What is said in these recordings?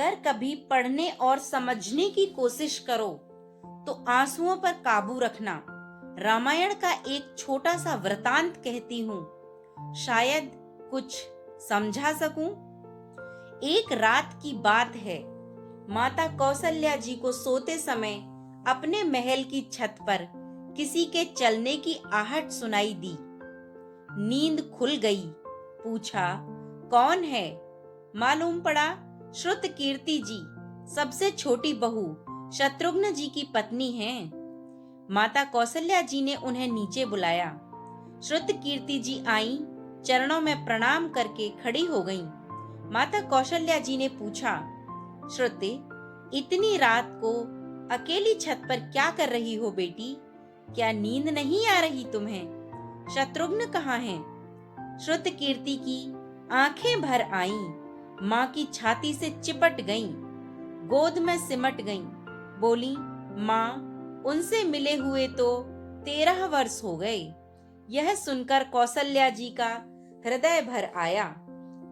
अगर कभी पढ़ने और समझने की कोशिश करो तो आंसुओं पर काबू रखना। रामायण का एक छोटा सा वृतांत कहती हूँ, शायद कुछ समझा सकूं। एक रात की बात है, माता कौशल्या जी को सोते समय अपने महल की छत पर किसी के चलने की आहट सुनाई दी। नींद खुल गई। पूछा, कौन है? मालूम पड़ा श्रुतकीर्ति जी, सबसे छोटी बहू, शत्रुघ्न जी की पत्नी हैं। माता कौशल्या जी ने उन्हें नीचे बुलाया। श्रुतकीर्ति जी आईं, चरणों में प्रणाम करके खड़ी हो गईं। माता कौशल्या जी ने पूछा, श्रुति, इतनी रात को अकेली छत पर क्या कर रही हो बेटी? क्या नींद नहीं आ रही तुम्हें? शत्रुघ्न कहाँ हैं? श्रुतकीर्ति की आंखें भर आईं, माँ की छाती से चिपट गईं, गोद में सिमट गईं। बोली, माँ, उनसे मिले हुए तो 13 वर्ष हो गए। यह सुनकर कौशल्या जी का हृदय भर आया।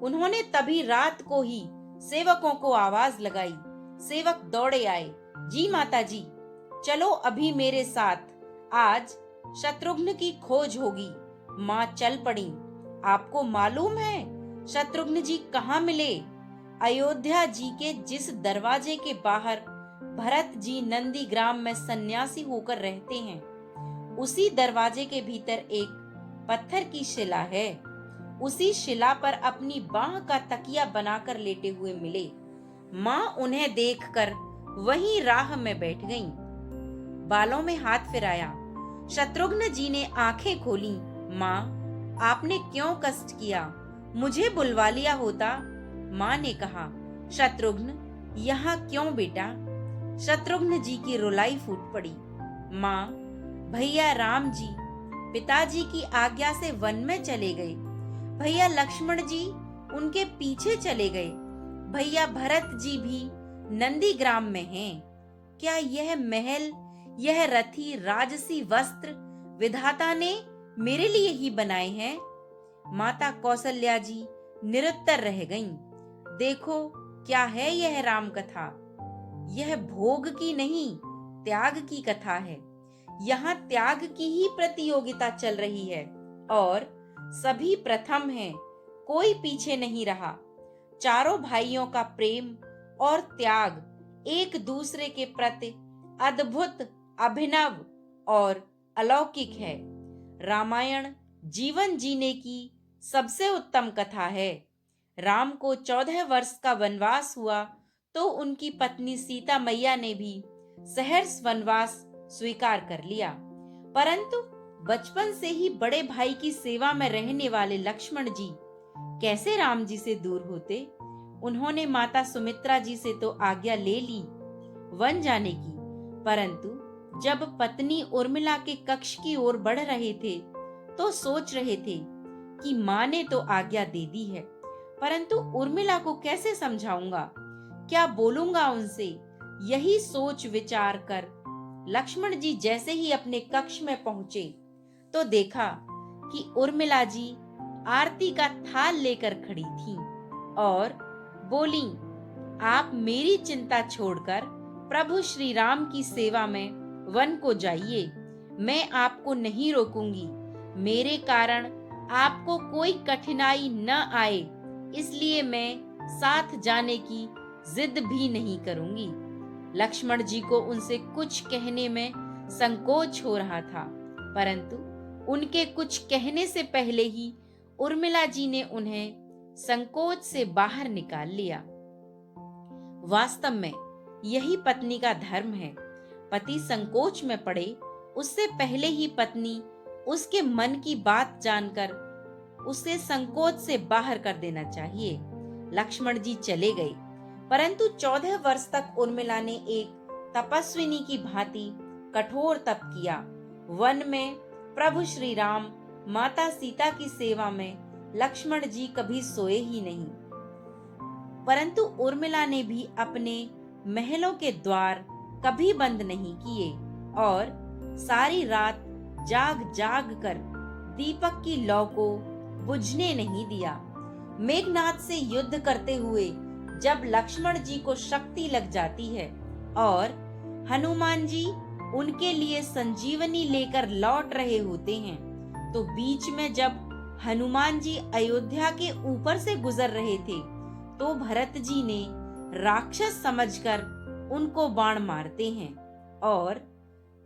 उन्होंने तभी रात को ही सेवकों को आवाज लगाई। सेवक दौड़े आए। जी माता जी, चलो अभी मेरे साथ, आज शत्रुघ्न की खोज होगी। माँ चल पड़ी। आपको मालूम है शत्रुघ्न जी कहाँ मिले? अयोध्या जी के जिस दरवाजे के बाहर भरत जी नंदीग्राम में सन्यासी होकर रहते हैं, उसी दरवाजे के भीतर एक पत्थर की शिला है। उसी शिला पर अपनी बाह का तकिया बनाकर लेटे हुए मिले। माँ उन्हें देखकर वहीं राह में बैठ गईं। बालों में हाथ फिराया। शत्रुघ्न जी ने आंखें खोली। माँ, आपने क्यों कष्ट किया? मुझे बुलवा लिया होता। माँ ने कहा, शत्रुघ्न, यहाँ क्यों बेटा? शत्रुघ्न जी की रुलाई फूट पड़ी। माँ, भैया राम जी पिताजी की आज्ञा से वन में चले गए। भैया लक्ष्मण जी उनके पीछे चले गए। भैया भरत जी भी नंदीग्राम में हैं। क्या यह महल, यह रथी राजसी वस्त्र विधाता ने मेरे लिए ही बनाए हैं? माता कौशल्या जी निरुत्तर रह गईं। देखो, क्या है यह राम कथा? यह भोग की नहीं, त्याग की कथा है। यहाँ त्याग की ही प्रतियोगिता चल रही है और सभी प्रथम हैं, कोई पीछे नहीं रहा। चारों भाइयों का प्रेम और त्याग एक दूसरे के प्रति अद्भुत, अभिनव और अलौकिक है। रामायण जीवन जीने की सबसे उत्तम कथा है। राम को 14 वर्ष का वनवास हुआ तो उनकी पत्नी सीता मैया ने भी सहर्ष वनवास स्वीकार कर लिया। परंतु बचपन से ही बड़े भाई की सेवा में रहने वाले लक्ष्मण जी कैसे राम जी से दूर होते? उन्होंने माता सुमित्रा जी से तो आज्ञा ले ली वन जाने की, परंतु जब पत्नी उर्मिला के कक्ष की ओर बढ़ रहे थे तो सोच रहे थे कि माँ ने तो आज्ञा दे दी है, परंतु उर्मिला को कैसे समझाऊंगा, क्या बोलूंगा उनसे? यही सोच विचार कर लक्ष्मण जी जैसे ही अपने कक्ष में पहुंचे तो देखा कि उर्मिला जी आरती का थाल लेकर खड़ी थी और बोली, आप मेरी चिंता छोड़कर प्रभु श्री राम की सेवा में वन को जाइए। मैं आपको नहीं रोकूंगी। मेरे कारण आपको कोई कठिनाई न आए, इसलिए मैं साथ जाने की जिद भी नहीं करूंगी। लक्ष्मण जी को उनसे कुछ कहने में संकोच हो रहा था, परंतु उनके कुछ कहने से पहले ही उर्मिला जी ने उन्हें संकोच से बाहर निकाल लिया। वास्तव में यही पत्नी का धर्म है। पति संकोच में पड़े उससे पहले ही पत्नी उसके मन की बात जानकर उसे संकोच से बाहर कर देना चाहिए। लक्ष्मण जी चले गए, परंतु 14 वर्ष तक उर्मिला ने एक तपस्विनी की भांति कठोर तप किया। वन में प्रभु श्री राम, माता सीता की सेवा में लक्ष्मण जी कभी सोए ही नहीं। परंतु उर्मिला ने भी अपने महलों के द्वार कभी बंद नहीं किए और सारी रात जाग जाग कर दीपक की लौ को बुझने नहीं दिया। मेघनाद से युद्ध करते हुए जब लक्ष्मण जी को शक्ति लग जाती है और हनुमान जी उनके लिए संजीवनी लेकर लौट रहे होते हैं, तो बीच में जब हनुमान जी अयोध्या के ऊपर से गुजर रहे थे तो भरत जी ने राक्षस समझकर उनको बाण मारते हैं और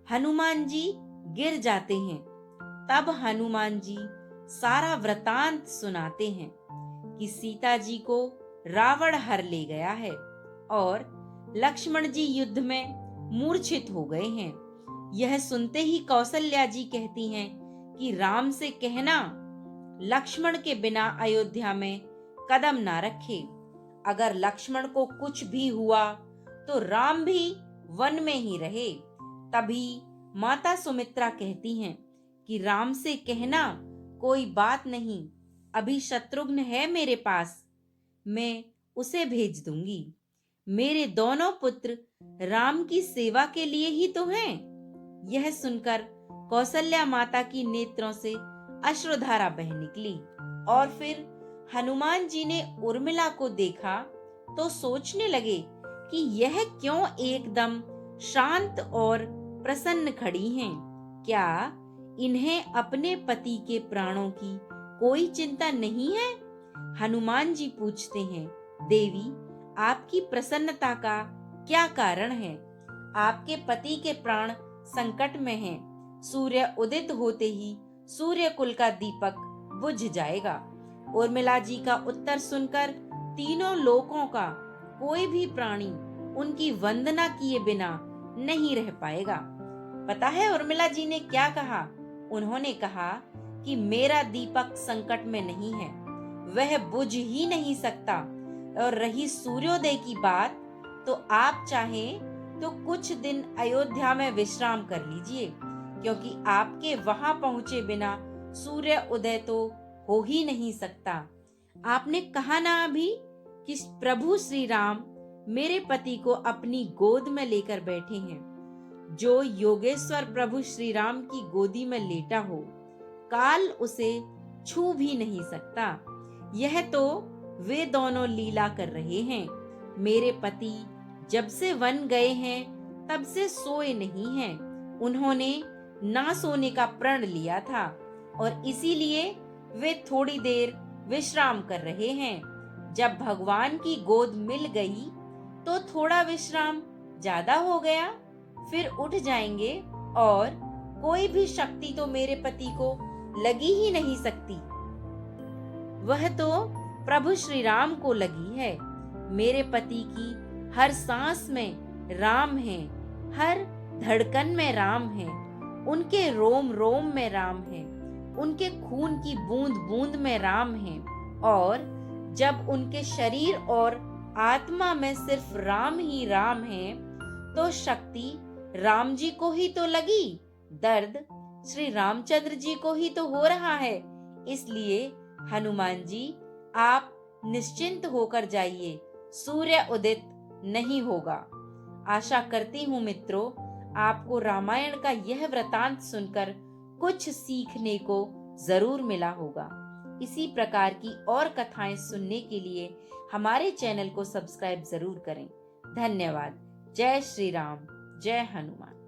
हनुमान जी गिर जाते हैं। तब हनुमान जी सारा वृतांत सुनाते हैं कि सीता जी को रावण हर ले गया है और लक्ष्मण जी युद्ध में मूर्छित हो गए हैं। यह सुनते ही कौशल्या जी कहती हैं कि राम से कहना लक्ष्मण के बिना अयोध्या में कदम ना रखे। अगर लक्ष्मण को कुछ भी हुआ तो राम भी वन में ही रहे। तभी माता सुमित्रा कहती हैं कि राम से कहना कोई बात नहीं, अभी शत्रुघ्न है मेरे पास, मैं उसे भेज दूंगी। मेरे दोनों पुत्र राम की सेवा के लिए ही तो हैं। यह सुनकर कौशल्या माता की नेत्रों से अश्रुधारा बह निकली और फिर हनुमान जी ने उर्मिला को देखा तो सोचने लगे कि यह क्यों एकदम शांत और प्रसन्न खड़ी हैं। क्या इन्हें अपने पति के प्राणों की कोई चिंता नहीं है? हनुमान जी पूछते हैं, देवी आपकी प्रसन्नता का क्या कारण है? आपके पति के प्राण संकट में हैं। सूर्य उदित होते ही सूर्य कुल का दीपक बुझ जाएगा। उर्मिला जी का उत्तर सुनकर तीनों लोकों का कोई भी प्राणी उनकी वंदना किए बिना नहीं रह पाएगा। पता है उर्मिला जी ने क्या कहा? उन्होंने कहा कि मेरा दीपक संकट में नहीं है, वह बुझ ही नहीं सकता। और रही सूर्योदय की बात, तो आप चाहें तो कुछ दिन अयोध्या में विश्राम कर लीजिए, क्योंकि आपके वहां पहुंचे बिना सूर्य उदय तो हो ही नहीं सकता। आपने कहा ना अभी कि प्रभु श्री राम मेरे पति को अपनी गोद में लेकर बैठे हैं। जो योगेश्वर प्रभु श्री राम की गोदी में लेटा हो, काल उसे छू भी नहीं सकता। यह तो वे दोनों लीला कर रहे हैं। मेरे पति जब से वन गए हैं तब से सोए नहीं हैं। उन्होंने ना सोने का प्रण लिया था और इसीलिए वे थोड़ी देर विश्राम कर रहे हैं। जब भगवान की गोद मिल गई तो थोड़ा विश्राम ज्यादा हो गया, फिर उठ जाएंगे और कोई भी शक्ति तो मेरे पति को लगी ही नहीं सकती। वह तो प्रभु श्री राम को लगी है। मेरे पति की हर सांस में राम है, हर धड़कन में राम है, उनके रोम रोम में राम है, उनके खून की बूंद बूंद में राम है। और जब उनके शरीर और आत्मा में सिर्फ राम ही राम है, तो शक्ति राम जी को ही तो लगी, दर्द श्री रामचंद्र जी को ही तो हो रहा है। इसलिए हनुमान जी आप निश्चिंत होकर जाइए, सूर्य उदित नहीं होगा। आशा करती हूँ मित्रों, आपको रामायण का यह वृतांत सुनकर कुछ सीखने को जरूर मिला होगा। इसी प्रकार की और कथाएं सुनने के लिए हमारे चैनल को सब्सक्राइब जरूर करें। धन्यवाद। जय श्री राम, जय हनुमान।